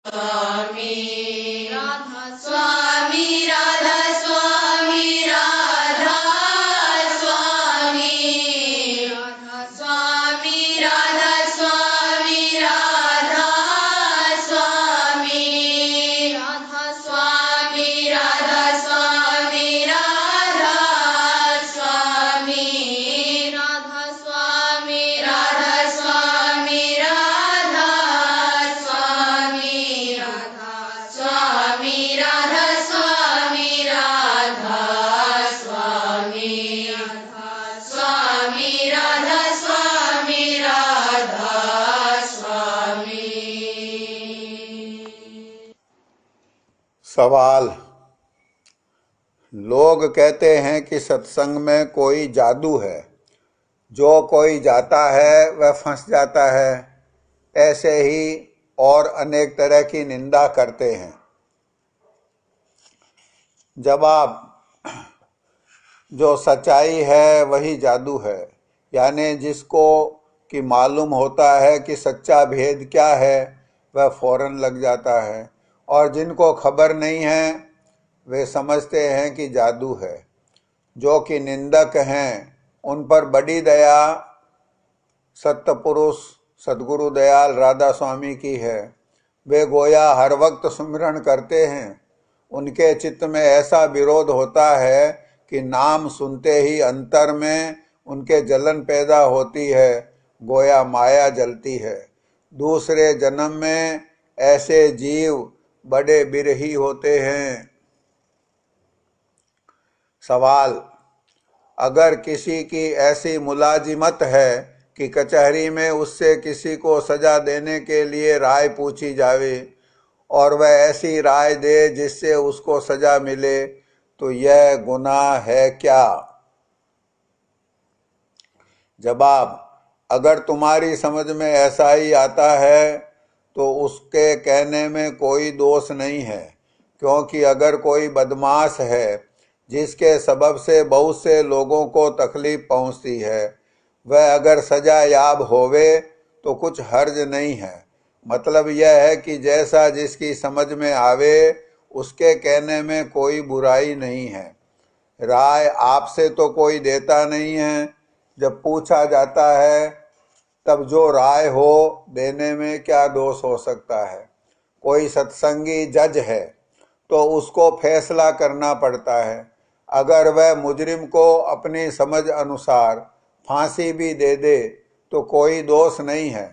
स्वामी राधा स्वामी राधा स्वामी राधा स्वामी राधा स्वामी राधा स्वामी राधा स्वामी राधा स्वामी राधा स्वामी राधा स्वामी राधा स्वामी राधा स्वामी राधा स्वामी राधा स्वामी राधा स्वामी राधा स्वामी राधा स्वामी राधा स्वामी राधा स्वामी। सवाल। लोग कहते हैं कि सत्संग में कोई जादू है, जो कोई जाता है वह फंस जाता है। ऐसे ही और अनेक तरह की निंदा करते हैं। जवाब। जो सच्चाई है वही जादू है, यानी जिसको कि मालूम होता है कि सच्चा भेद क्या है वह फौरन लग जाता है, और जिनको खबर नहीं है वे समझते हैं कि जादू है। जो कि निंदक हैं उन पर बड़ी दया सत्पुरुष सद्गुरु दयाल राधा स्वामी की है। वे गोया हर वक्त सुमिरन करते हैं। उनके चित्त में ऐसा विरोध होता है कि नाम सुनते ही अंतर में उनके जलन पैदा होती है, गोया माया जलती है। दूसरे जन्म में ऐसे जीव बड़े बिरही होते हैं। सवाल। अगर किसी की ऐसी मुलाजिमत है कि कचहरी में उससे किसी को सजा देने के लिए राय पूछी जावे और वह ऐसी राय दे जिससे उसको सजा मिले, तो यह गुनाह है क्या? जवाब। अगर तुम्हारी समझ में ऐसा ही आता है तो उसके कहने में कोई दोष नहीं है, क्योंकि अगर कोई बदमाश है जिसके सबब से बहुत से लोगों को तकलीफ पहुंचती है, वह अगर सजा याब होवे तो कुछ हर्ज नहीं है। मतलब यह है कि जैसा जिसकी समझ में आवे उसके कहने में कोई बुराई नहीं है। राय आपसे तो कोई देता नहीं है, जब पूछा जाता है तब जो राय हो देने में क्या दोष हो सकता है। कोई सत्संगी जज है तो उसको फैसला करना पड़ता है। अगर वह मुजरिम को अपनी समझ अनुसार फांसी भी दे दे तो कोई दोष नहीं है,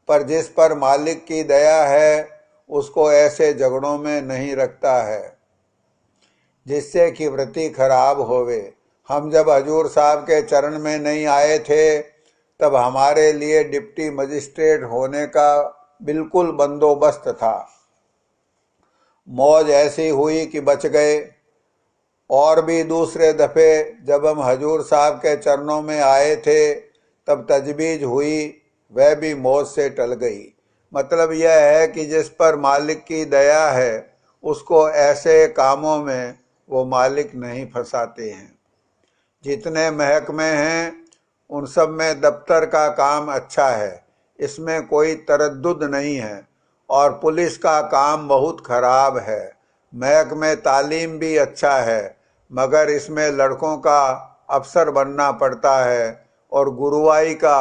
पर जिस पर मालिक की दया है उसको ऐसे झगड़ों में नहीं रखता है जिससे कि वृत्ति खराब होवे। हम जब हजूर साहब के चरण में नहीं आए थे तब हमारे लिए डिप्टी मजिस्ट्रेट होने का बिल्कुल बंदोबस्त था। मौज ऐसी हुई कि बच गए। और भी दूसरे दफे जब हम हजूर साहब के चरणों में आए थे तब तजवीज हुई, वह भी मौज से टल गई। मतलब यह है कि जिस पर मालिक की दया है उसको ऐसे कामों में वो मालिक नहीं फंसाते हैं। जितने महकमे हैं उन सब में दफ्तर का काम अच्छा है, इसमें कोई तरद्दुद नहीं है। और पुलिस का काम बहुत खराब है। महकमे तालीम भी अच्छा है, मगर इसमें लड़कों का अफसर बनना पड़ता है और गुरुवाई का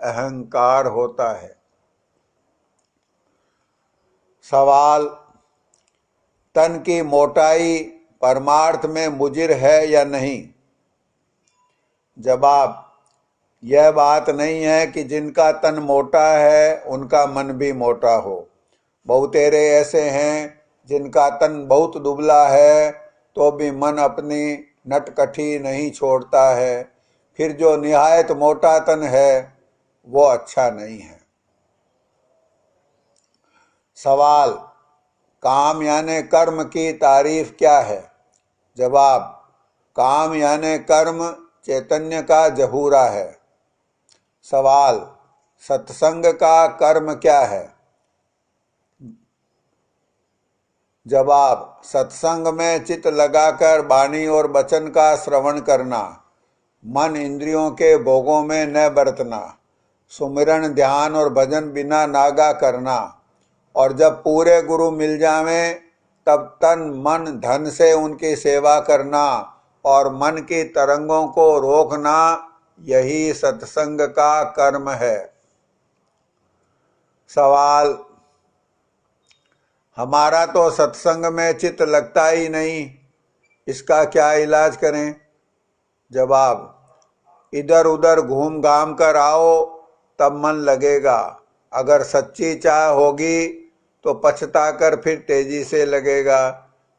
अहंकार होता है। सवाल। तन की मोटाई परमार्थ में मुजिर है या नहीं? जवाब। यह बात नहीं है कि जिनका तन मोटा है उनका मन भी मोटा हो। बहुतेरे ऐसे हैं जिनका तन बहुत दुबला है तो भी मन अपनी नटकठी नहीं छोड़ता है। फिर जो निहायत मोटा तन है वो अच्छा नहीं है। सवाल। काम यानी कर्म की तारीफ क्या है? जवाब। काम यानी कर्म चैतन्य का जहूरा है। सवाल। सत्संग का कर्म क्या है? जवाब। सत्संग में चित्त लगाकर वाणी और वचन का श्रवण करना, मन इंद्रियों के भोगों में न बरतना, सुमिरन ध्यान और भजन बिना नागा करना, और जब पूरे गुरु मिल जावें तब तन मन धन से उनकी सेवा करना और मन की तरंगों को रोकना, यही सत्संग का कर्म है। सवाल: हमारा तो सत्संग में चित्त लगता ही नहीं, इसका क्या इलाज करें? जवाब: इधर उधर घूम घाम कर आओ तब मन लगेगा। अगर सच्ची चाह होगी तो पछता कर फिर तेजी से लगेगा,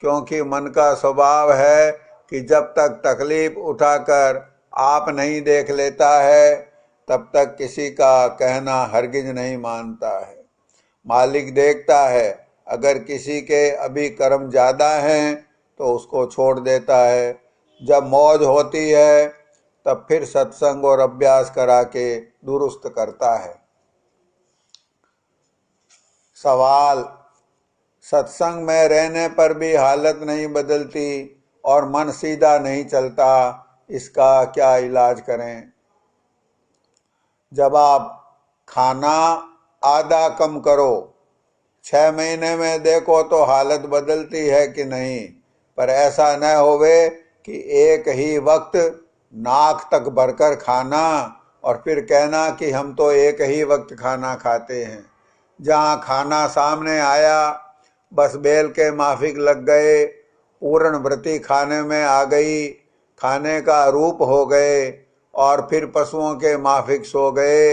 क्योंकि मन का स्वभाव है कि जब तक तकलीफ उठाकर आप नहीं देख लेता है तब तक किसी का कहना हरगिज नहीं मानता है। मालिक देखता है, अगर किसी के अभी कर्म ज्यादा हैं तो उसको छोड़ देता है। जब मौज होती है तब फिर सत्संग और अभ्यास करा के दुरुस्त करता है। सवाल: सत्संग में रहने पर भी हालत नहीं बदलती और मन सीधा नहीं चलता, इसका क्या इलाज करें? जवाब: खाना आधा कम करो। 6 महीने में देखो तो हालत बदलती है कि नहीं, पर ऐसा न होवे कि एक ही वक्त नाक तक भरकर खाना और फिर कहना कि हम तो एक ही वक्त खाना खाते हैं। जहाँ खाना सामने आया बस बेल के माफिक लग गए, पूर्ण व्रती खाने में आ गई, खाने का रूप हो गए और फिर पशुओं के माफिक सो गए।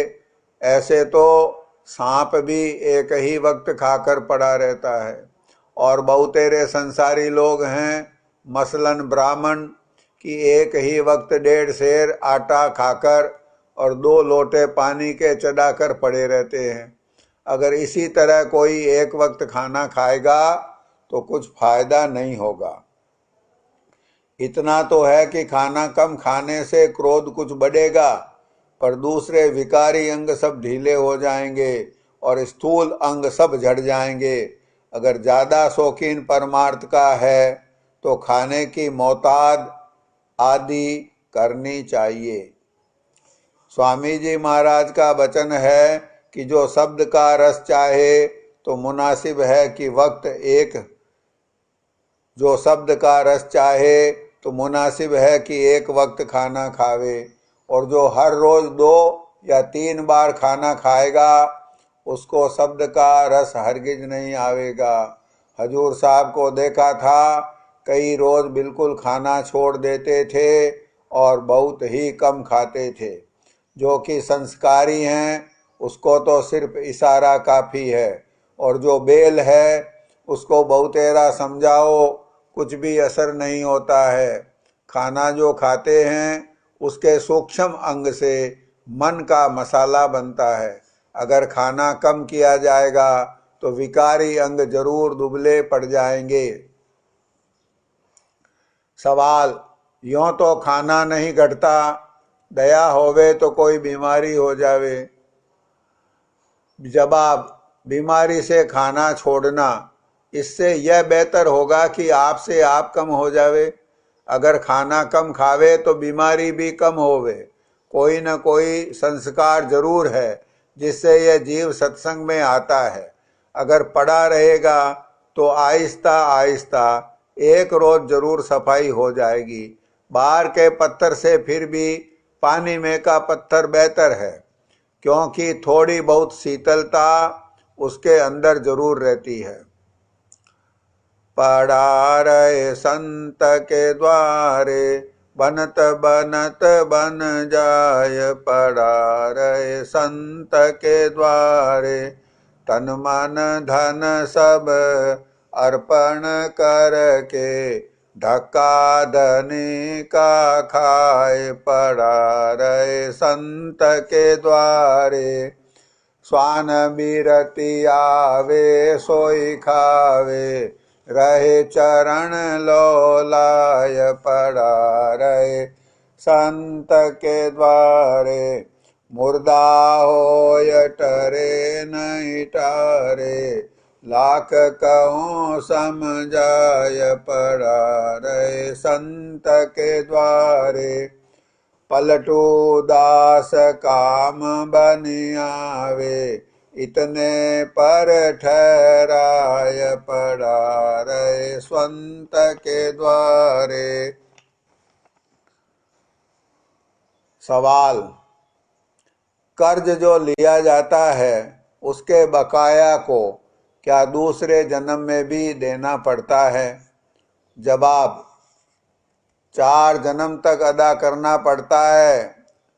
ऐसे तो सांप भी एक ही वक्त खाकर पड़ा रहता है। और बहुतेरे संसारी लोग हैं, मसलन ब्राह्मण, कि एक ही वक्त 1.5 सेर आटा खाकर और 2 लोटे पानी के चढ़ाकर पड़े रहते हैं। अगर इसी तरह कोई एक वक्त खाना खाएगा तो कुछ फायदा नहीं होगा। इतना तो है कि खाना कम खाने से क्रोध कुछ बढ़ेगा, पर दूसरे विकारी अंग सब ढीले हो जाएंगे और स्थूल अंग सब झड़ जाएंगे। अगर ज्यादा शौकीन परमार्थ का है तो खाने की मोताद आदि करनी चाहिए। स्वामी जी महाराज का वचन है कि जो शब्द का रस चाहे तो मुनासिब है कि वक्त एक जो शब्द का रस चाहे तो मुनासिब है कि एक वक्त खाना खावे, और जो हर रोज 2 या 3 बार खाना खाएगा उसको शब्द का रस हरगिज नहीं आवेगा। हजूर साहब को देखा था, कई रोज बिल्कुल खाना छोड़ देते थे और बहुत ही कम खाते थे। जो कि संस्कारी हैं उसको तो सिर्फ इशारा काफी है, और जो बेल है उसको बहुतेरा समझाओ कुछ भी असर नहीं होता है। खाना जो खाते हैं उसके सूक्ष्म अंग से मन का मसाला बनता है। अगर खाना कम किया जाएगा तो विकारी अंग जरूर दुबले पड़ जाएंगे। सवाल: यूं तो खाना नहीं घटता, दया होवे तो कोई बीमारी हो जावे। जवाब: बीमारी से खाना छोड़ना, इससे यह बेहतर होगा कि आपसे आप कम हो जावे। अगर खाना कम खावे तो बीमारी भी कम होवे। कोई न कोई संस्कार जरूर है जिससे यह जीव सत्संग में आता है। अगर पड़ा रहेगा तो आहिस्ता आहिस्ता एक रोज जरूर सफाई हो जाएगी। बाहर के पत्थर से फिर भी पानी में का पत्थर बेहतर है, क्योंकि थोड़ी बहुत शीतलता उसके अंदर जरूर रहती है। पड़ा रहे संत के द्वारे, बनत बनत बन जाय। पड़ा रहे संत के द्वारे, तन मन धन सब अर्पण करके। धक्का धनी का खाए, पड़ा रहे संत के द्वारे। स्वान बिरति आवे सोई खावे, रहे चरण लोलाय। पड़ा रहे संत के द्वारे, मुर्दा होय टरे नहीं टारे। लाख कहूँ समझाय, पड़ा रहे संत के द्वारे। पलटू दास काम बनियावे, इतने पर ठहराय पड़ा रहे स्वंत के द्वारे। सवाल, कर्ज जो लिया जाता है उसके बकाया को क्या दूसरे जन्म में भी देना पड़ता है? जवाब, 4 जन्म तक अदा करना पड़ता है।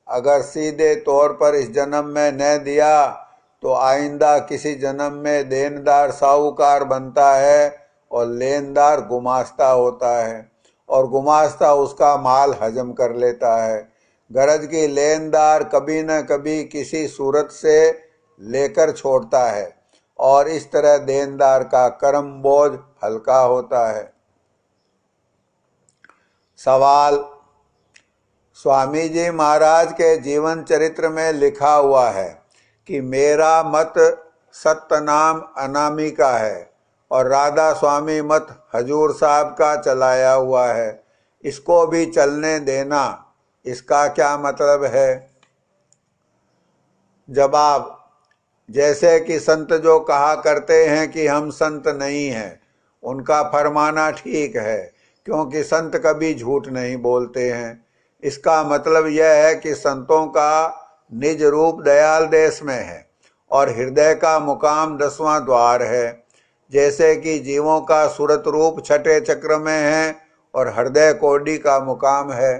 अगर सीधे तौर पर इस जन्म में न दिया तो आइंदा किसी जन्म में देनदार साहूकार बनता है और लेनदार गुमास्ता होता है, और गुमास्ता उसका माल हजम कर लेता है। गरज की लेनदार कभी न कभी किसी सूरत से लेकर छोड़ता है और इस तरह देनदार का कर्म बोझ हल्का होता है। सवाल, स्वामी जी महाराज के जीवन चरित्र में लिखा हुआ है कि मेरा मत सतनाम अनामी का है और राधा स्वामी मत हजूर साहब का चलाया हुआ है, इसको भी चलने देना, इसका क्या मतलब है? जवाब, जैसे कि संत जो कहा करते हैं कि हम संत नहीं हैं, उनका फरमाना ठीक है, क्योंकि संत कभी झूठ नहीं बोलते हैं। इसका मतलब यह है कि संतों का निज रूप दयाल देश में है और हृदय का मुकाम 10वां द्वार है। जैसे कि जीवों का सूरत रूप छठे चक्र में है और हृदय कोडी का मुकाम है।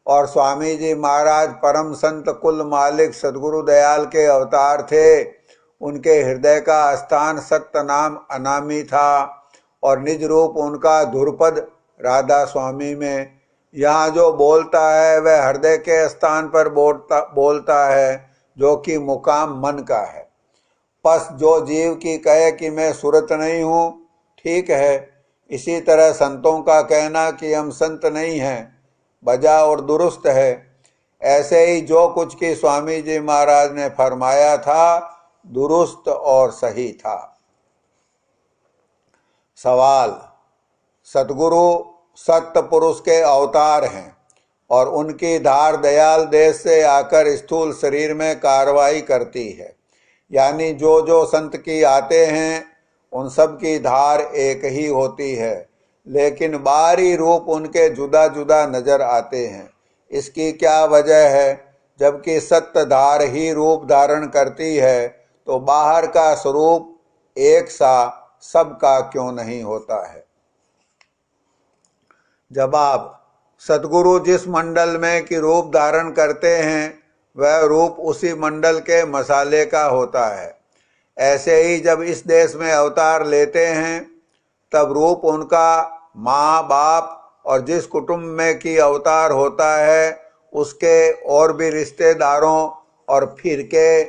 और स्वामी जी महाराज परम संत कुल मालिक सदगुरु दयाल के अवतार थे। उनके हृदय का स्थान सत्य नाम अनामी था और निज रूप उनका धुरपद राधा स्वामी में। यहाँ जो बोलता है वह हृदय के स्थान पर बोलता है, जो कि मुकाम मन का है। पस जो जीव की कहे कि मैं सुरत नहीं हूँ, ठीक है। इसी तरह संतों का कहना कि हम संत नहीं हैं बजा और दुरुस्त है। ऐसे ही जो कुछ की स्वामी जी महाराज ने फरमाया था दुरुस्त और सही था। सवाल, सतगुरु सत्य पुरुष के अवतार हैं और उनकी धार दयाल देश से आकर स्थूल शरीर में कार्रवाई करती है, यानी जो जो संत की आते हैं उन सब की धार एक ही होती है, लेकिन बाहरी रूप उनके जुदा जुदा नजर आते हैं। इसकी क्या वजह है? जबकि सत्य धार ही रूप धारण करती है तो बाहर का स्वरूप एक सा सबका क्यों नहीं होता है? जवाब, सतगुरु जिस मंडल में कि रूप धारण करते हैं वह रूप उसी मंडल के मसाले का होता है। ऐसे ही जब इस देश में अवतार लेते हैं तब रूप उनका माँ बाप और जिस कुटुंब में कि अवतार होता है उसके और भी रिश्तेदारों और फिरके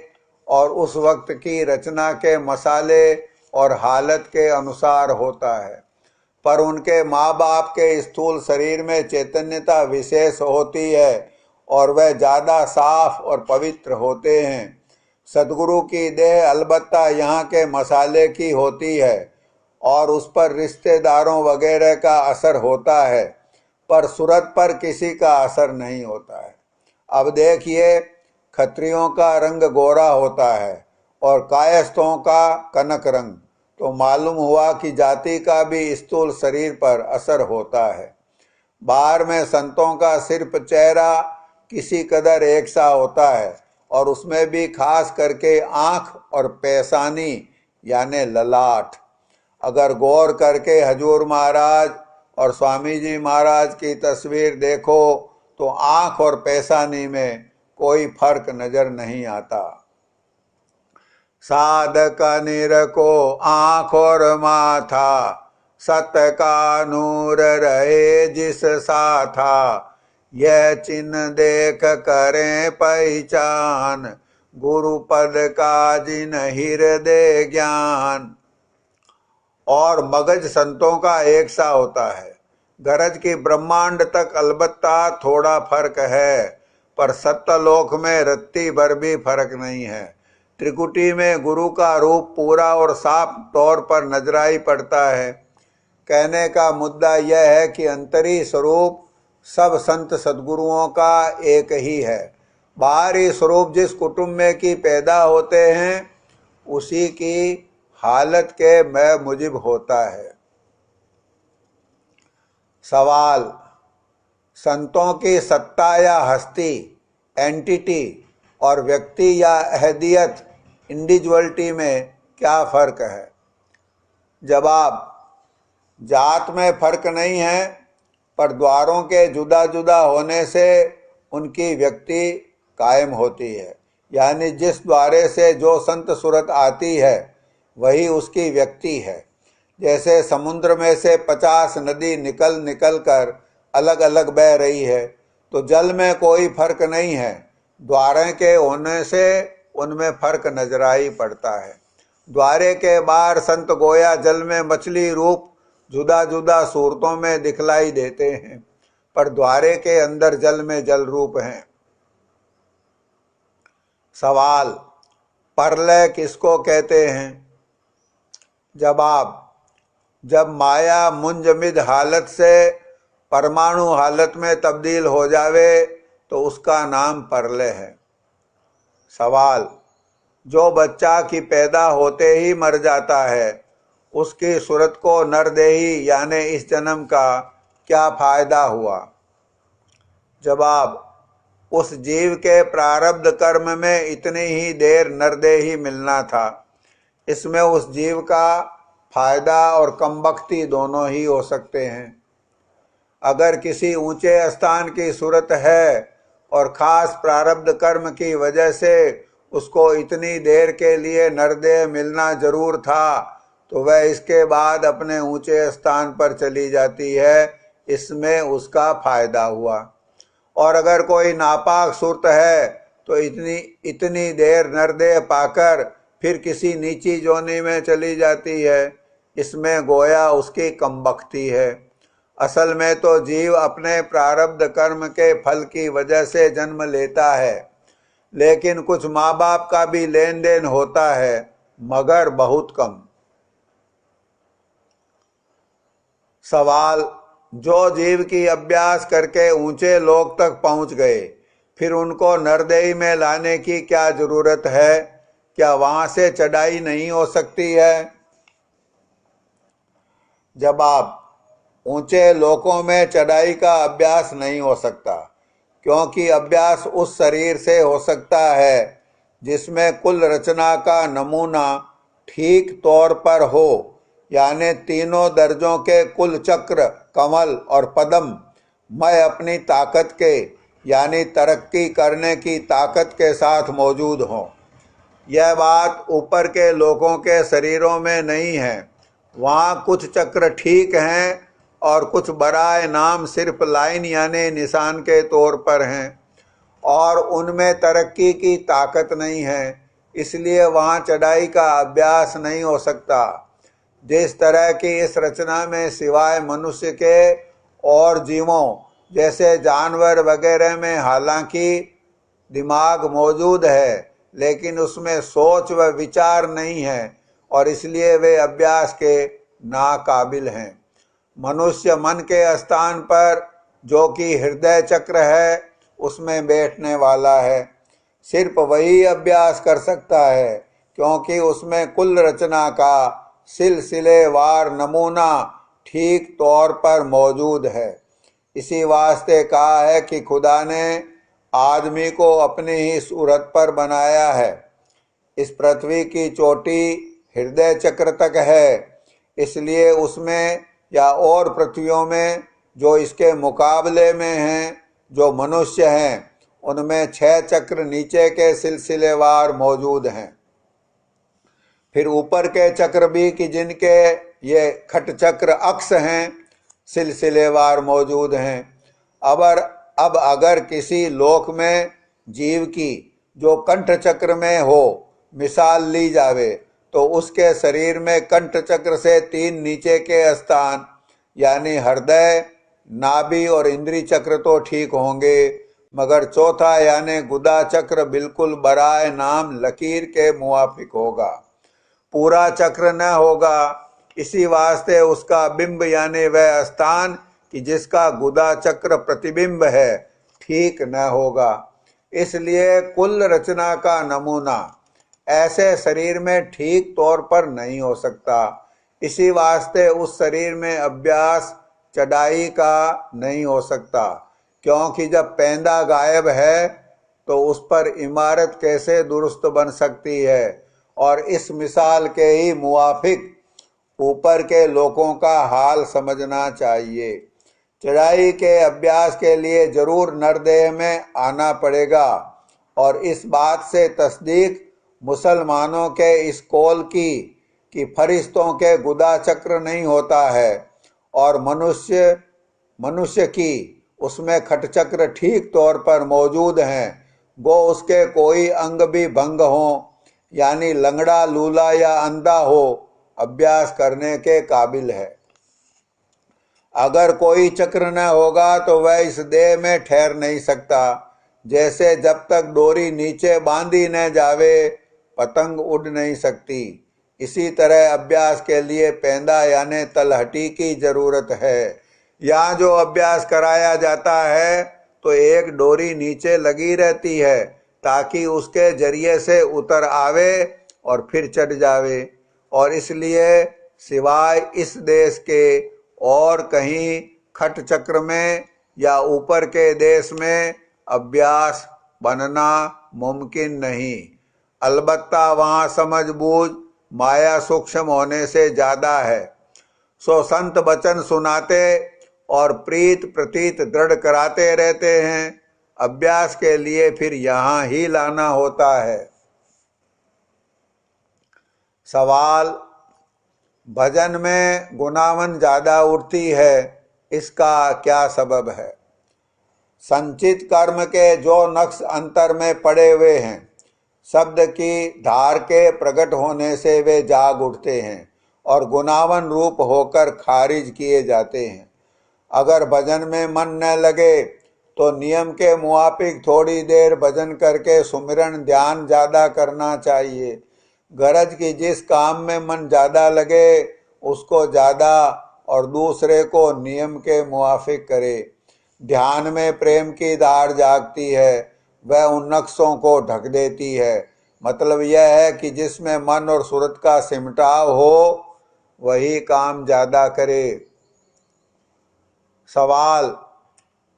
और उस वक्त की रचना के मसाले और हालत के अनुसार होता है। पर उनके माँ बाप के स्थूल शरीर में चैतन्यता विशेष होती है और वह ज़्यादा साफ और पवित्र होते हैं। सदगुरु की देह अलबत्ता यहाँ के मसाले की होती है और उस पर रिश्तेदारों वगैरह का असर होता है, पर सूरत पर किसी का असर नहीं होता है। अब देखिए, खत्रियों का रंग गोरा होता है और कायस्थों का कनक रंग, तो मालूम हुआ कि जाति का भी स्थूल शरीर पर असर होता है। बाहर में संतों का सिर्फ चेहरा किसी कदर एक सा होता है और उसमें भी खास करके आंख और पेशानी यानी ललाट। अगर गौर करके हजूर महाराज और स्वामी जी महाराज की तस्वीर देखो तो आंख और पेशानी में कोई फर्क नजर नहीं आता। साधक निर को आंख और माथा, सत्य का नूर रहे जिस साथा, यह चिन्ह देख करें पहचान, गुरु पद का जिन हृदय ज्ञान। और मगज संतों का एक सा होता है। गरज की ब्रह्मांड तक अलबत्ता थोड़ा फर्क है, पर सत्यलोक में रत्ती भर भी फर्क नहीं है। त्रिकुटी में गुरु का रूप पूरा और साफ तौर पर नजराई पड़ता है। कहने का मुद्दा यह है कि अंतरी स्वरूप सब संत सद्गुरुओं का एक ही है। बाहरी स्वरूप जिस कुटुंब में की पैदा होते हैं उसी की हालत के मैं मुजिब होता है। सवाल, संतों की सत्ता या हस्ती, एंटिटी और व्यक्ति या अहदियत, इंडिविजुअलिटी में क्या फर्क है? जवाब, जात में फर्क नहीं है, पर द्वारों के जुदा जुदा होने से उनकी व्यक्ति कायम होती है। यानी जिस द्वारे से जो संत सूरत आती है वही उसकी व्यक्ति है। जैसे समुद्र में से 50 नदी निकल निकल कर अलग अलग बह रही है, तो जल में कोई फर्क नहीं है, द्वारों के होने से उनमें फर्क नजराई पड़ता है। द्वारे के बाहर संत गोया जल में मछली रूप जुदा जुदा सूरतों में दिखलाई देते हैं, पर द्वारे के अंदर जल में जल रूप हैं। सवाल, प्रलय किसको कहते हैं? जवाब, जब माया मुंजमिद हालत से परमाणु हालत में तब्दील हो जावे तो उसका नाम प्रलय है। सवाल, जो बच्चा की पैदा होते ही मर जाता है, उसकी सूरत को नरदेही यानी इस जन्म का क्या फायदा हुआ? जवाब, उस जीव के प्रारब्ध कर्म में इतनी ही देर नरदेही मिलना था। इसमें उस जीव का फायदा और कमबख्ती दोनों ही हो सकते हैं। अगर किसी ऊंचे स्थान की सूरत है और खास प्रारब्ध कर्म की वजह से उसको इतनी देर के लिए नरदेह मिलना जरूर था, तो वह इसके बाद अपने ऊंचे स्थान पर चली जाती है, इसमें उसका फायदा हुआ। और अगर कोई नापाक सूरत है तो इतनी देर नरदेह पाकर फिर किसी नीची जोनी में चली जाती है, इसमें गोया उसकी कमबख्ती है। असल में तो जीव अपने प्रारब्ध कर्म के फल की वजह से जन्म लेता है, लेकिन कुछ माँ बाप का भी लेन देन होता है, मगर बहुत कम। सवाल, जो जीव की अभ्यास करके ऊंचे लोक तक पहुंच गए, फिर उनको नरदेही में लाने की क्या जरूरत है? क्या वहां से चढ़ाई नहीं हो सकती है? जवाब, ऊंचे लोकों में चढ़ाई का अभ्यास नहीं हो सकता, क्योंकि अभ्यास उस शरीर से हो सकता है जिसमें कुल रचना का नमूना ठीक तौर पर हो, यानी तीनों दर्जों के कुल चक्र, कमल और पद्म मैं अपनी ताकत के यानी तरक्की करने की ताकत के साथ मौजूद हों। यह बात ऊपर के लोगों के शरीरों में नहीं है। वहाँ कुछ चक्र ठीक हैं और कुछ बराए नाम सिर्फ लाइन यानी निशान के तौर पर हैं, और उनमें तरक्की की ताकत नहीं है, इसलिए वहाँ चढ़ाई का अभ्यास नहीं हो सकता। जिस तरह की इस रचना में सिवाय मनुष्य के और जीवों जैसे जानवर वगैरह में हालांकि दिमाग मौजूद है, लेकिन उसमें सोच व विचार नहीं है, और इसलिए वे अभ्यास के नाकाबिल हैं। मनुष्य मन के स्थान पर जो कि हृदय चक्र है उसमें बैठने वाला है, सिर्फ वही अभ्यास कर सकता है, क्योंकि उसमें कुल रचना का सिलसिलेवार नमूना ठीक तौर पर मौजूद है। इसी वास्ते कहा है कि खुदा ने आदमी को अपनी ही सूरत पर बनाया है। इस पृथ्वी की चोटी हृदय चक्र तक है, इसलिए उसमें या और पृथ्वियों में जो इसके मुकाबले में हैं, जो मनुष्य हैं, उनमें 6 चक्र नीचे के सिलसिलेवार मौजूद हैं। फिर ऊपर के चक्र भी कि जिनके ये खट चक्र अक्ष हैं, सिलसिलेवार मौजूद हैं। अब अगर किसी लोक में जीव की जो कंठ चक्र में हो मिसाल ली जावे, तो उसके शरीर में कंठ चक्र से 3 नीचे के स्थान यानी हृदय, नाभि और इंद्री चक्र तो ठीक होंगे, मगर चौथा यानी गुदा चक्र बिल्कुल बराए नाम लकीर के मुवाफिक होगा, पूरा चक्र न होगा। इसी वास्ते उसका बिंब यानी वह स्थान कि जिसका गुदा चक्र प्रतिबिंब है ठीक न होगा। इसलिए कुल रचना का नमूना ऐसे शरीर में ठीक तौर पर नहीं हो सकता। इसी वास्ते उस शरीर में अभ्यास चढ़ाई का नहीं हो सकता, क्योंकि जब पैंदा गायब है तो उस पर इमारत कैसे दुरुस्त बन सकती है। और इस मिसाल के ही मुवाफिक ऊपर के लोगों का हाल समझना चाहिए। चढ़ाई के अभ्यास के लिए जरूर नरदेह में आना पड़ेगा, और इस बात से तस्दीक मुसलमानों के इस कौल की कि फरिश्तों के गुदा चक्र नहीं होता है और मनुष्य की उसमें खटचक्र ठीक तौर पर मौजूद हैं, गो उसके कोई अंग भी भंग हो, यानी लंगड़ा, लूला या अंधा हो, अभ्यास करने के काबिल है। अगर कोई चक्र न होगा तो वह इस देह में ठहर नहीं सकता। जैसे जब तक डोरी नीचे बांधी न जावे पतंग उड़ नहीं सकती, इसी तरह अभ्यास के लिए पैंदा यानी तलहटी की जरूरत है। यहाँ जो अभ्यास कराया जाता है तो एक डोरी नीचे लगी रहती है ताकि उसके जरिए से उतर आवे और फिर चढ़ जावे, और इसलिए सिवाय इस देश के और कहीं खट चक्र में या ऊपर के देश में अभ्यास बनना मुमकिन नहीं। अलबत्ता वहाँ समझ बूझ माया सूक्ष्म होने से ज्यादा है। सो संत वचन सुनाते और प्रीत प्रतीत दृढ़ कराते रहते हैं। अभ्यास के लिए फिर यहाँ ही लाना होता है। सवाल, भजन में गुनावन ज्यादा उठती है, इसका क्या सबब है? संचित कर्म के जो नक्श अंतर में पड़े हुए हैं, शब्द की धार के प्रकट होने से वे जाग उठते हैं और गुनावन रूप होकर खारिज किए जाते हैं। अगर भजन में मन न लगे तो नियम के मुआफिक थोड़ी देर भजन करके सुमिरन ध्यान ज्यादा करना चाहिए। गरज की जिस काम में मन ज्यादा लगे उसको ज्यादा और दूसरे को नियम के मुआफिक करे। ध्यान में प्रेम की धार जागती है, वह उन नक्शों को ढक देती है। मतलब यह है कि जिसमें मन और सूरत का सिमटाव हो वही काम ज्यादा करे। सवाल,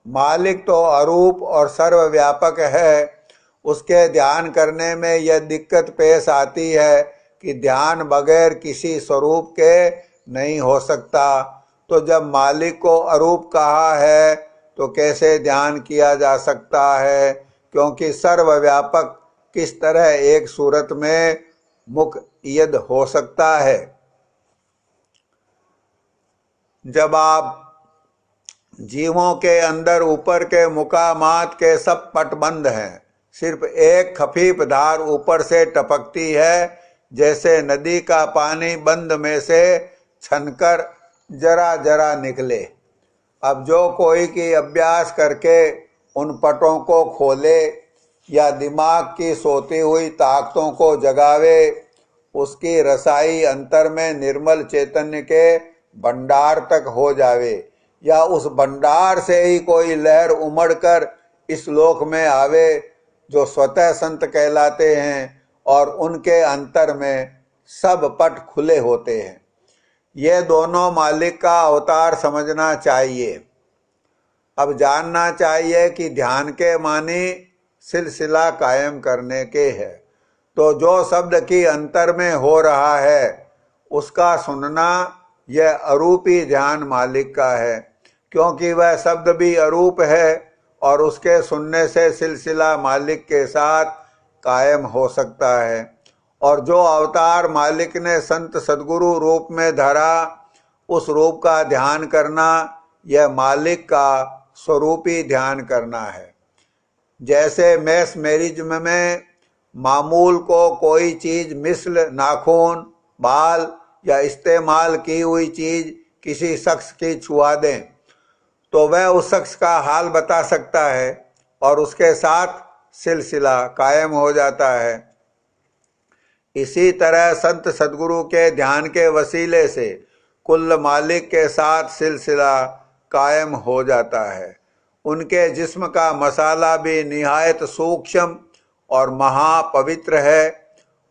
मालिक तो अरूप और सर्वव्यापक है, उसके ध्यान करने में यह दिक्कत पेश आती है कि ध्यान बगैर किसी स्वरूप के नहीं हो सकता। तो जब मालिक को अरूप कहा है तो कैसे ध्यान किया जा सकता है, क्योंकि सर्वव्यापक किस तरह एक सूरत में मुक़य्यद हो सकता है? जब आप जीवों के अंदर ऊपर के मुकामात के सब पट बंद हैं, सिर्फ एक खफीफ धार ऊपर से टपकती है, जैसे नदी का पानी बंद में से छनकर जरा जरा निकले। अब जो कोई की अभ्यास करके उन पटों को खोले या दिमाग की सोती हुई ताकतों को जगावे, उसकी रसाई अंतर में निर्मल चैतन्य के भंडार तक हो जावे, या उस भंडार से ही कोई लहर उमड़कर इस लोक में आवे जो स्वतः संत कहलाते हैं, और उनके अंतर में सब पट खुले होते हैं। ये दोनों मालिक का अवतार समझना चाहिए। अब जानना चाहिए कि ध्यान के मानी सिलसिला कायम करने के है। तो जो शब्द की अंतर में हो रहा है उसका सुनना यह अरूपी ध्यान मालिक का है, क्योंकि वह शब्द भी अरूप है और उसके सुनने से सिलसिला मालिक के साथ कायम हो सकता है। और जो अवतार मालिक ने संत सदगुरु रूप में धरा, उस रूप का ध्यान करना यह मालिक का स्वरूपी ध्यान करना है। जैसे मैस मैरिज्म में मामूल को कोई चीज मिसल नाखून, बाल या इस्तेमाल की हुई चीज किसी शख्स की छुआ दें तो वह उस शख्स का हाल बता सकता है और उसके साथ सिलसिला कायम हो जाता है। इसी तरह संत सदगुरु के ध्यान के वसीले से कुल मालिक के साथ सिलसिला कायम हो जाता है। उनके जिस्म का मसाला भी निहायत सूक्ष्म और महापवित्र है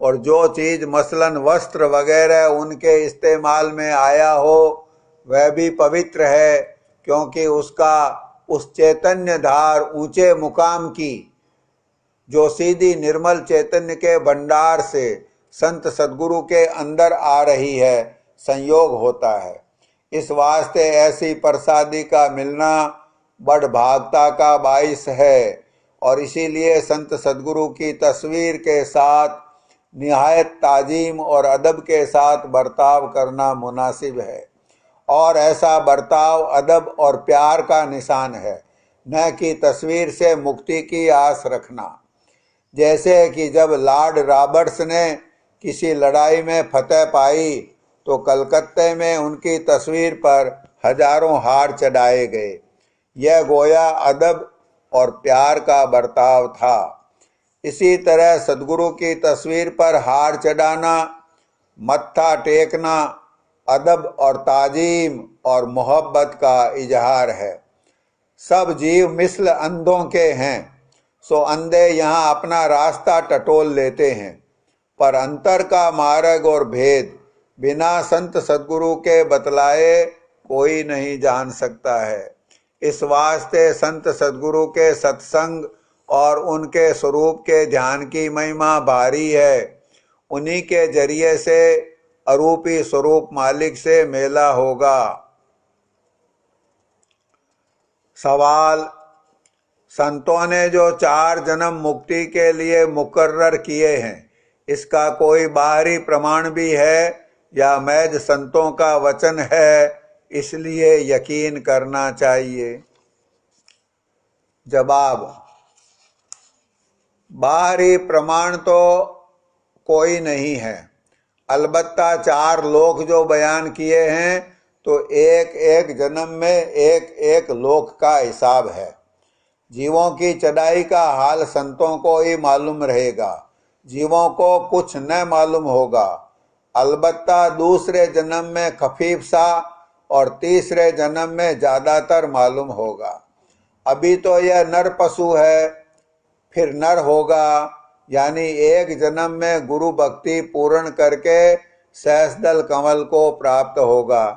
और जो चीज मसलन वस्त्र वगैरह उनके इस्तेमाल में आया हो वह भी पवित्र है, क्योंकि उसका उस चैतन्य धार ऊंचे मुकाम की जो सीधी निर्मल चैतन्य के भंडार से संत सद्गुरु के अंदर आ रही है संयोग होता है। इस वास्ते ऐसी प्रसादी का मिलना बड़ भागता का बाइस है, और इसीलिए संत सद्गुरु की तस्वीर के साथ निहायत ताजीम और अदब के साथ बर्ताव करना मुनासिब है, और ऐसा बर्ताव अदब और प्यार का निशान है, न कि तस्वीर से मुक्ति की आस रखना। जैसे कि जब लॉर्ड रॉबर्ट्स ने किसी लड़ाई में फतह पाई तो कलकत्ते में उनकी तस्वीर पर हजारों हार चढ़ाए गए। यह गोया अदब और प्यार का बर्ताव था। इसी तरह सद्गुरु की तस्वीर पर हार चढ़ाना, मत्था टेकना अदब और ताजीम और मोहब्बत का इजहार है। सब जीव मिसल अंधों के हैं, सो अंधे यहाँ अपना रास्ता टटोल लेते हैं, पर अंतर का मार्ग और भेद बिना संत सद्गुरु के बतलाए कोई नहीं जान सकता है। इस वास्ते संत सद्गुरु के सत्संग और उनके स्वरूप के ध्यान की महिमा भारी है। उन्हीं के जरिए से अरूपी स्वरूप मालिक से मेला होगा। सवाल: संतों ने जो 4 जन्म मुक्ति के लिए मुकर्रर किए हैं, इसका कोई बाहरी प्रमाण भी है या महज संतों का वचन है, इसलिए यकीन करना चाहिए? जवाब: बाहरी प्रमाण तो कोई नहीं है, अलबत्ता 4 लोक जो बयान किए हैं तो एक एक जन्म में एक एक लोक का हिसाब है। जीवों की चढ़ाई का हाल संतों को ही मालूम रहेगा, जीवों को कुछ न मालूम होगा। अलबत्ता दूसरे जन्म में खफीफ सा और तीसरे जन्म में ज्यादातर मालूम होगा। अभी तो यह नर पशु है, फिर नर होगा, यानी एक जन्म में गुरु भक्ति पूर्ण करके सहस्दल कमल को प्राप्त होगा।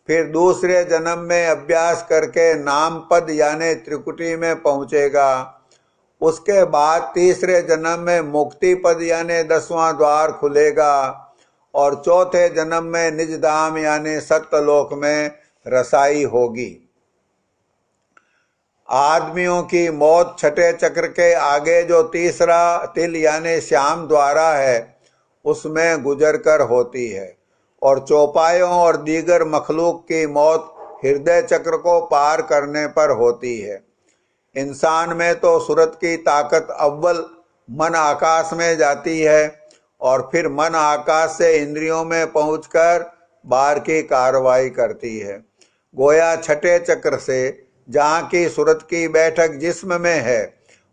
फिर दूसरे जन्म में अभ्यास करके नाम पद यानी त्रिकुटी में पहुंचेगा। उसके बाद तीसरे जन्म में मुक्ति पद यानी 10वां द्वार खुलेगा, और चौथे जन्म में निज धाम यानी सत्यलोक में रसाई होगी। आदमियों की मौत छठे चक्र के आगे जो तीसरा तिल यानी श्याम द्वारा है उसमें गुजर कर होती है, और चौपायों और दीगर मखलूक की मौत हृदय चक्र को पार करने पर होती है। इंसान में तो सूरत की ताकत अव्वल मन आकाश में जाती है, और फिर मन आकाश से इंद्रियों में पहुंचकर बाहर की कार्रवाई करती है। गोया छठे चक्र से जहाँ की सूरत की बैठक जिस्म में है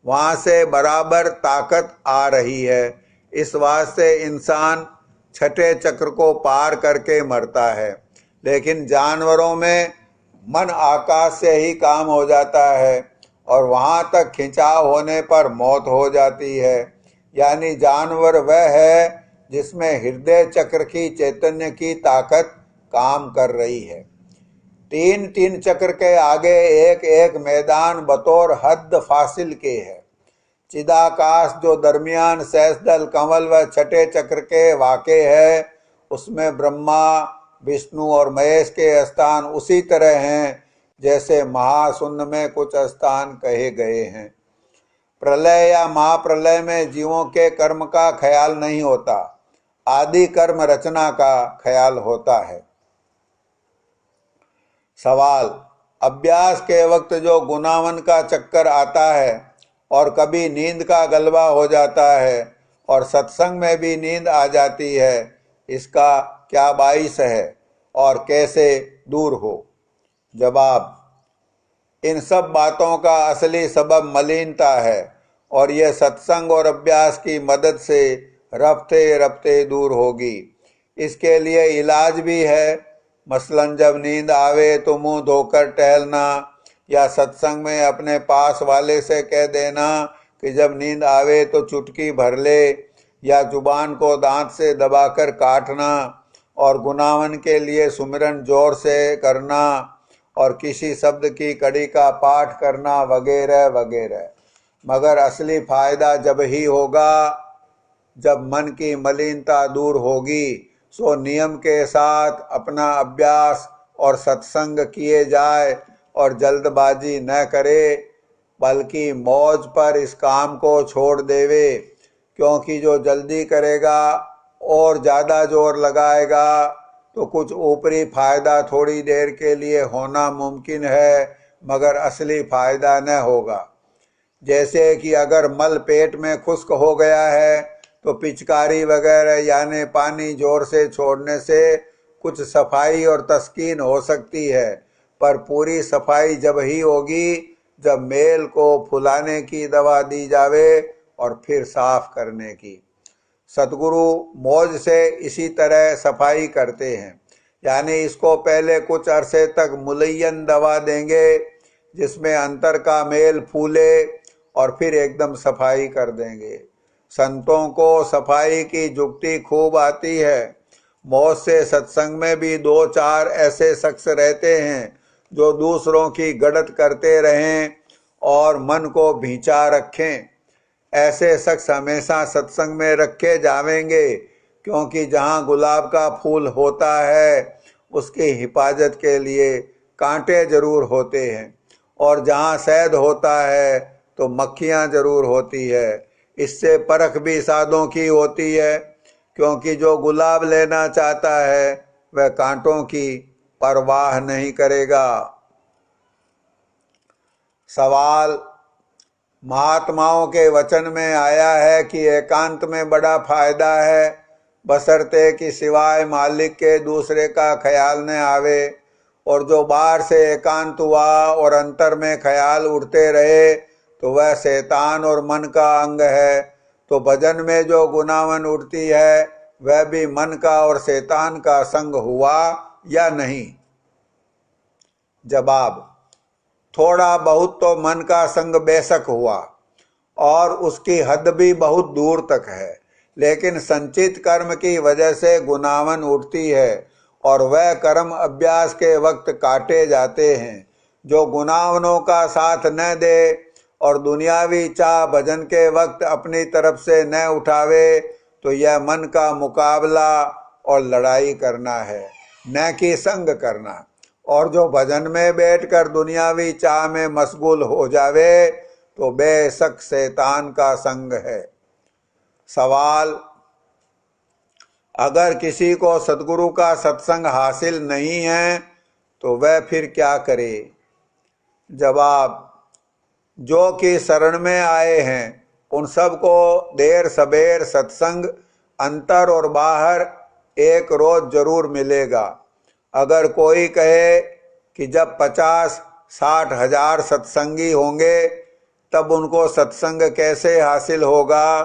वहाँ से बराबर ताकत आ रही है। इस वास्ते इंसान छठे चक्र को पार करके मरता है, लेकिन जानवरों में मन आकाश से ही काम हो जाता है और वहां तक खिंचाव होने पर मौत हो जाती है। यानी जानवर वह है जिसमें हृदय चक्र की चैतन्य की ताकत काम कर रही है। 3 चक्र के आगे एक एक मैदान बतौर हद फासिल के है। चिदाकाश जो दरमियान सहस्दल कमल व छठे चक्र के वाक़े है, उसमें ब्रह्मा विष्णु और महेश के स्थान उसी तरह हैं जैसे महाशून्य में कुछ स्थान कहे गए हैं। प्रलय या महाप्रलय में जीवों के कर्म का ख्याल नहीं होता, आदि कर्म रचना का ख्याल होता है। सवाल: अभ्यास के वक्त जो गुनावन का चक्कर आता है और कभी नींद का गलबा हो जाता है और सत्संग में भी नींद आ जाती है, इसका क्या बाइस है और कैसे दूर हो? जवाब: इन सब बातों का असली सबब मलिनता है, और यह सत्संग और अभ्यास की मदद से रफ्ते रफ्ते दूर होगी। इसके लिए इलाज भी है। मसलन जब नींद आवे तो मुंह धोकर टहलना, या सत्संग में अपने पास वाले से कह देना कि जब नींद आवे तो चुटकी भर ले, या जुबान को दांत से दबाकर काटना और गुनावन के लिए सुमिरन जोर से करना और किसी शब्द की कड़ी का पाठ करना वगैरह वगैरह। मगर असली फायदा जब ही होगा जब मन की मलिनता दूर होगी। सो नियम के साथ अपना अभ्यास और सत्संग किए जाए और जल्दबाजी न करे, बल्कि मौज पर इस काम को छोड़ देवे। क्योंकि जो जल्दी करेगा और ज़्यादा जोर लगाएगा तो कुछ ऊपरी फायदा थोड़ी देर के लिए होना मुमकिन है, मगर असली फायदा न होगा। जैसे कि अगर मल पेट में खुश्क हो गया है तो पिचकारी वगैरह यानी पानी जोर से छोड़ने से कुछ सफाई और तस्कीन हो सकती है, पर पूरी सफाई जब ही होगी जब मेल को फुलाने की दवा दी जावे और फिर साफ करने की। सतगुरु मौज से इसी तरह सफाई करते हैं, यानी इसको पहले कुछ अरसे तक मुलय्यन दवा देंगे जिसमें अंतर का मेल फूले और फिर एकदम सफाई कर देंगे। संतों को सफाई की जुक्ति खूब आती है। मौज से सत्संग में भी 2-4 ऐसे शख्स रहते हैं जो दूसरों की गड़त करते रहें और मन को भींचा रखें। ऐसे शख्स हमेशा सत्संग में रखे जावेंगे, क्योंकि जहाँ गुलाब का फूल होता है उसकी हिफाजत के लिए कांटे जरूर होते हैं, और जहाँ शहद होता है तो मक्खियाँ जरूर होती है। इससे परख भी साधों की होती है, क्योंकि जो गुलाब लेना चाहता है वह कांटों की परवाह नहीं करेगा। सवाल: महात्माओं के वचन में आया है कि एकांत में बड़ा फायदा है, बशर्ते कि सिवाय मालिक के दूसरे का ख्याल न आवे, और जो बाहर से एकांत हुआ और अंतर में ख्याल उठते रहे तो वह शैतान और मन का अंग है। तो भजन में जो गुनावन उठती है वह भी मन का और शैतान का संग हुआ या नहीं? जवाब: थोड़ा बहुत तो मन का संग बेशक हुआ और उसकी हद भी बहुत दूर तक है, लेकिन संचित कर्म की वजह से गुनावन उठती है और वह कर्म अभ्यास के वक्त काटे जाते हैं। जो गुनावनों का साथ न दे और दुनियावी चाह भजन के वक्त अपनी तरफ से न उठावे तो यह मन का मुकाबला और लड़ाई करना है, न कि संग करना। और जो भजन में बैठकर दुनियावी चाह में मशगूल हो जावे तो बेशक शैतान का संग है। सवाल: अगर किसी को सद्गुरु का सत्संग हासिल नहीं है तो वह फिर क्या करे? जवाब: जो कि शरण में आए हैं उन सबको देर सबेर सत्संग अंतर और बाहर एक रोज जरूर मिलेगा। अगर कोई कहे कि जब 50-60 हजार सत्संगी होंगे तब उनको सत्संग कैसे हासिल होगा,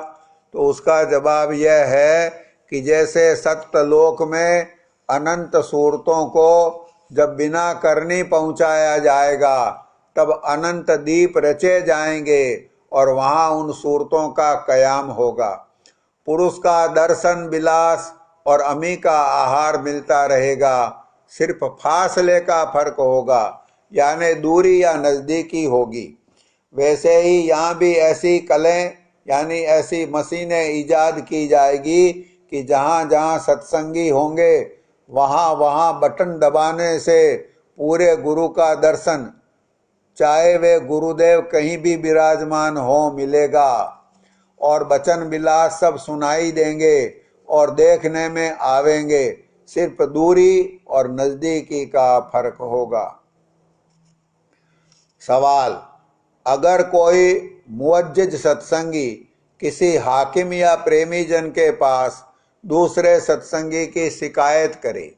तो उसका जवाब यह है कि जैसे सत्यलोक में अनंत सूरतों को जब बिना करनी पहुंचाया जाएगा तब अनंत दीप रचे जाएंगे और वहां उन सूरतों का कयाम होगा। पुरुष का दर्शन विलास और अमी का आहार मिलता रहेगा, सिर्फ फासले का फर्क होगा, यानी दूरी या नजदीकी होगी। वैसे ही यहाँ भी ऐसी कलें यानी ऐसी मशीनें ईजाद की जाएगी कि जहाँ जहाँ सत्संगी होंगे वहाँ वहाँ बटन दबाने से पूरे गुरु का दर्शन, चाहे वे गुरुदेव कहीं भी विराजमान हो, मिलेगा और वचन विलास सब सुनाई देंगे और देखने में आवेंगे। सिर्फ दूरी और नजदीकी का फर्क होगा। सवाल: अगर कोई मुअज्जिज सत्संगी किसी हाकिम या प्रेमी जन के पास दूसरे सत्संगी की शिकायत करे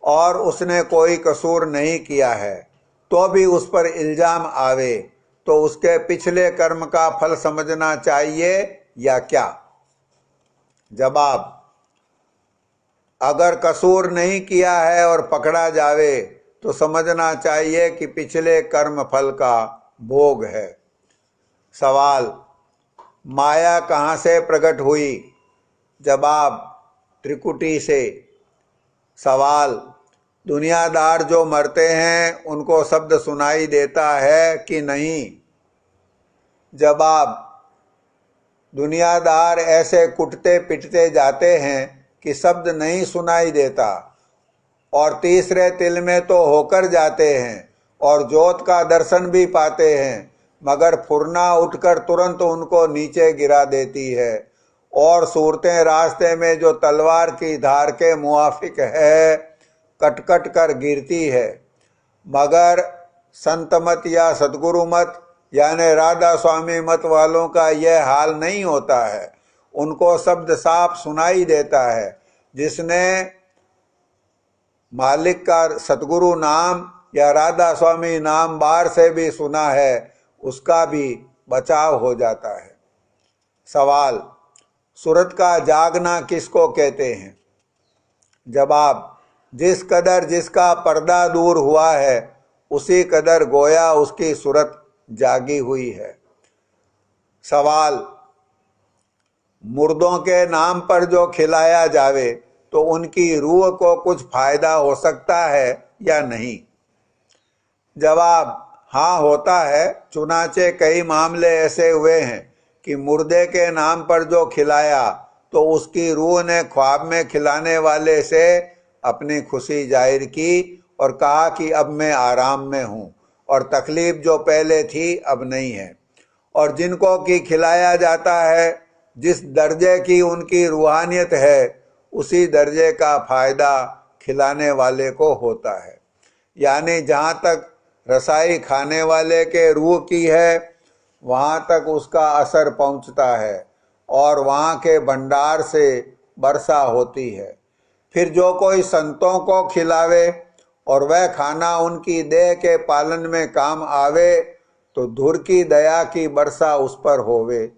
और उसने कोई कसूर नहीं किया है तो भी उस पर इल्जाम आवे, तो उसके पिछले कर्म का फल समझना चाहिए या क्या? जवाब: अगर कसूर नहीं किया है और पकड़ा जावे तो समझना चाहिए कि पिछले कर्म फल का भोग है। सवाल: माया कहाँ से प्रकट हुई जवाब त्रिकुटी से। सवाल, दुनियादार जो मरते हैं उनको शब्द सुनाई देता है कि नहीं? जवाब, दुनियादार ऐसे कुटते पिटते जाते हैं कि शब्द नहीं सुनाई देता, और तीसरे तिल में तो होकर जाते हैं और जोत का दर्शन भी पाते हैं, मगर फुरना उठकर तुरंत उनको नीचे गिरा देती है, और सूरतें रास्ते में जो तलवार की धार के मुआफिक है कट कट कर गिरती है। मगर संत मत या सदगुरु मत यानी राधा स्वामी मत वालों का यह हाल नहीं होता है। उनको शब्द साफ सुनाई देता है। जिसने मालिक का सतगुरु नाम या राधा स्वामी नाम बार से भी सुना है, उसका भी बचाव हो जाता है। सवाल, सूरत का जागना किसको कहते हैं? जवाब, जिस कदर जिसका पर्दा दूर हुआ है उसी कदर गोया उसकी सूरत जागी हुई है। सवाल, मुर्दों के नाम पर जो खिलाया जावे तो उनकी रूह को कुछ फायदा हो सकता है या नहीं? जवाब, हाँ होता है। चुनाचे कई मामले ऐसे हुए हैं कि मुर्दे के नाम पर जो खिलाया तो उसकी रूह ने ख्वाब में खिलाने वाले से अपनी खुशी जाहिर की और कहा कि अब मैं आराम में हूँ और तकलीफ जो पहले थी अब नहीं है। और जिनको कि खिलाया जाता है, जिस दर्जे की उनकी रूहानियत है उसी दर्जे का फायदा खिलाने वाले को होता है। यानी जहाँ तक रसाई खाने वाले के रूह की है वहाँ तक उसका असर पहुँचता है और वहाँ के भंडार से वर्षा होती है। फिर जो कोई संतों को खिलावे और वह खाना उनकी देह के पालन में काम आवे तो धुर की दया की वर्षा उस पर होवे।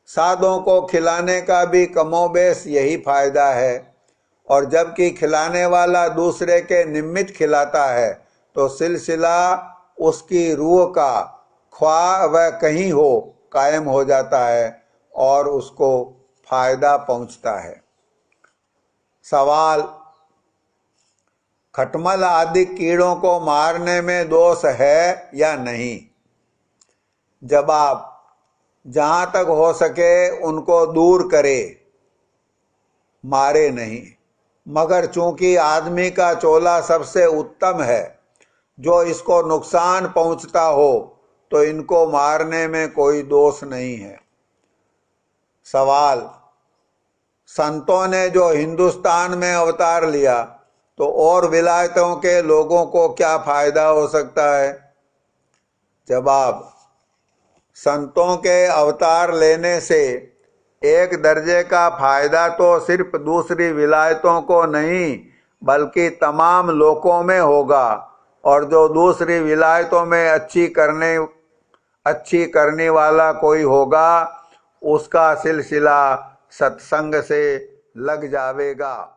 साधों को खिलाने का भी कमोबेश यही फायदा है। और जबकि खिलाने वाला दूसरे के निमित्त खिलाता है तो सिलसिला उसकी रूह का ख्वाह वह कहीं हो कायम हो जाता है और उसको फायदा पहुंचता है। सवाल, खटमल आदि कीड़ों को मारने में दोष है या नहीं? जवाब, जहां तक हो सके उनको दूर करे, मारे नहीं। मगर चूंकि आदमी का चोला सबसे उत्तम है, जो इसको नुकसान पहुंचता हो तो इनको मारने में कोई दोष नहीं है। सवाल, संतों ने जो हिंदुस्तान में अवतार लिया तो और विलायतों के लोगों को क्या फायदा हो सकता है? जवाब, संतों के अवतार लेने से एक दर्जे का फायदा तो सिर्फ दूसरी विलायतों को नहीं बल्कि तमाम लोगों में होगा, और जो दूसरी विलायतों में अच्छी करने वाला कोई होगा उसका सिलसिला सत्संग से लग जावेगा।